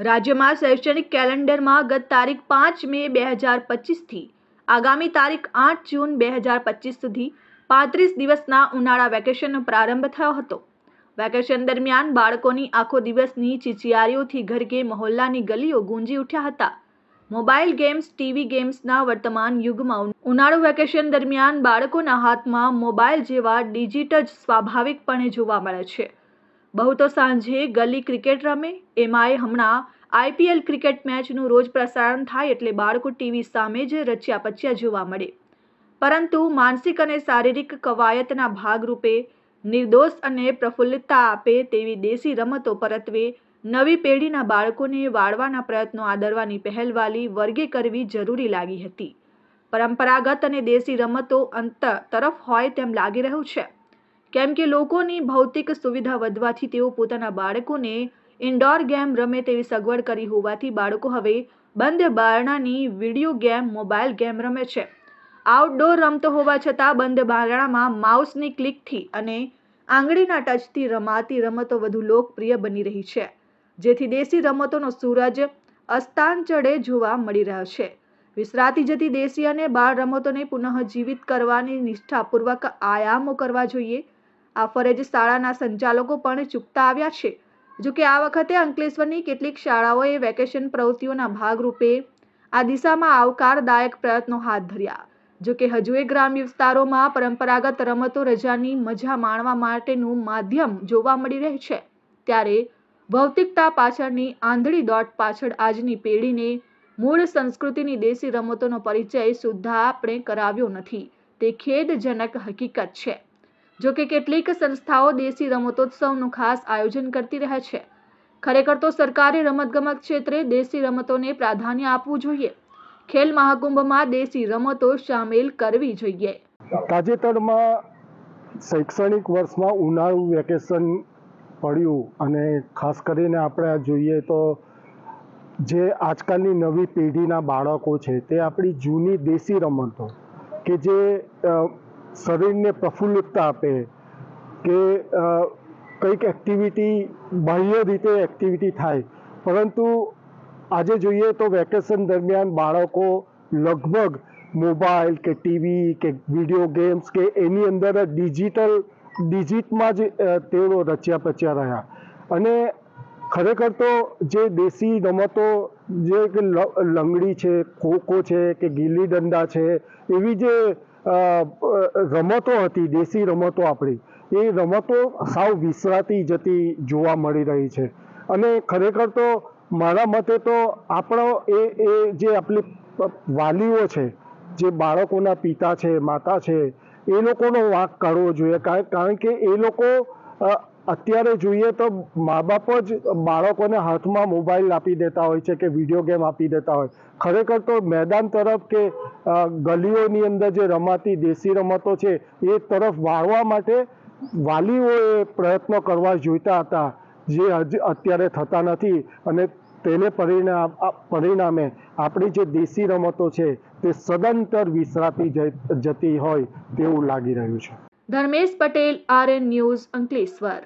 રાજ્યમાં શૈક્ષણિક કેલેન્ડરમાં ગત તારીખ 5 મે 2025થી આગામી તારીખ 8 જૂન 2025 સુધી 35 દિવસના ઉનાળા વેકેશનનો પ્રારંભ થયો હતો। વેકેશન દરમિયાન બાળકોની આખો દિવસની ચીચિયારીઓથી ઘર કે મહોલ્લાની ગલીઓ ગુંજી ઉઠ્યા હતા। મોબાઈલ ગેમ્સ, ટીવી ગેમ્સના વર્તમાન યુગમાં ઉનાળુ વેકેશન દરમિયાન બાળકોના હાથમાં મોબાઈલ જેવા ડિજિટલ સ્વાભાવિકપણે જોવા મળે છે। બહુ તો સાંજે ગલી ક્રિકેટ રમે, એમાંય હમણાં IPL ક્રિકેટ મેચનું રોજ પ્રસારણ થાય એટલે બાળકો ટીવી સામે જ રચ્યા પચ્યા જોવા મળે। પરંતુ માનસિક અને શારીરિક કવાયતના ભાગરૂપે નિર્દોષ અને પ્રફુલ્લતા આપે તેવી દેશી રમતો પરત્વે નવી પેઢીના બાળકોને વાળવાના પ્રયત્નો આદરવાની પહેલવાલી વર્ગે કરવી જરૂરી લાગી હતી। પરંપરાગત અને દેશી રમતો અંત તરફ હોય તેમ લાગી રહ્યું છે, કેમ કે લોકોની ભૌતિક સુવિધા વધવાથી તેઓ પોતાના બાળકોને ઇન્ડોર ગેમ રમે તેવી સગવડ કરી હોવાથી બાળકો હવે બંધ બારણાની વિડીયો ગેમ, મોબાઈલ ગેમ રમે છે। આઉટડોર રમતો હોવા છતાં બંધ બારણામાં માઉસની ક્લિકથી અને આંગળીના ટચથી રમાતી રમતો વધુ લોકપ્રિય બની રહી છે, જેથી દેશી રમતોનો સૂરજ અસ્તાંચળે જોવા મળી રહ્યો છે। વિસરાતી જતી દેશી અને બાળ રમતોને પુનઃજીવિત કરવાની નિષ્ઠાપૂર્વક આયામો કરવા જોઈએ। આ ફરજ શાળાના સંચાલકો પણ ચૂકતા આવ્યા છે। જો કે આ વખતે અંકલેશ્વરની કેટલીક શાળાઓએ વેકેશન પ્રવૃત્તિઓના ભાગરૂપે આ દિશામાં આવકારદાયક પ્રયત્નો હાથ ધર્યા। જો કે હજુએ ગ્રામ્ય વિસ્તારોમાં પરંપરાગત રમતો રજાની મજા માણવા માટેનું માધ્યમ જોવા મળી રહે છે, ત્યારે ભૌતિકતા પાછળની આંધળી દોટ પાછળ આજની પેઢીને મૂળ સંસ્કૃતિની દેશી રમતોનો પરિચય સુદ્ધા આપણે કરાવ્યો નથી, તે ખેદજનક હકીકત છે। જો કે કેટલીક સંસ્થાઓ દેશી રમતોત્સવનું ખાસ આયોજન કરતી રહે છે। ખરેખર તો સરકારે રમતગમત ક્ષેત્રે દેશી રમતોને પ્રાધાન્ય આપવું જોઈએ। ખેલ મહાકુંભમાં દેશી રમતો સામેલ કરવી જોઈએ। તાજેતરમાં શૈક્ષણિક વર્ષમાં ઉનાળુ વેકેશન પડ્યું અને ખાસ કરીને આપણે જોઈએ તો જે આજકાલની નવી પેઢીના બાળકો છે તે આપણી જૂની દેશી રમતો કે જે શરીરને પ્રફુલ્લતા આપે કે કંઈક એક્ટિવિટી બાહ્ય રીતે એક્ટિવિટી થાય, પરંતુ આજે જોઈએ તો વેકેશન દરમિયાન બાળકો લગભગ મોબાઈલ કે ટીવી કે વિડીયો ગેમ્સ કે એની અંદર ડિજિટમાં જ તેઓ રચ્યા પચ્યા રહ્યા। અને ખરેખર તો જે દેશી રમતો જે કે લંગડી છે, ખોખો છે કે ગિલ્લી દંડા છે, એવી જે રમતો હતી, દેશી રમતો આપણી, એ રમતો સાવ વિસરાતી જતી જોવા મળી રહી છે। અને ખરેખર તો મારા મતે તો આપણો એ જે આપણી વાલીઓ છે, જે બાળકોના પિતા છે, માતા છે, એ લોકોનો વાંક કાઢવો જોઈએ, કારણ કે એ લોકો અત્યારે જોઈએ તો મા બાપ જ બાળકોને હાથમાં મોબાઈલ આપી દેતા હોય છે કે વિડીયો ગેમ આપી દેતા હોય। ખરેખર તો મેદાન તરફ કે ગલીઓની અંદર જે રમાતી દેશી રમતો છે એ તરફ વાળવા માટે વાલીઓએ પ્રયત્નો કરવા જોઈતા હતા, જે અત્યારે થતા નથી। અને તેને પરિણામે આપણી જે દેશી રમતો છે તે સદંતર વિસરાતી જતી હોય તેવું લાગી રહ્યું છે। Dharmesh Patel, RN news, Ankleshwar.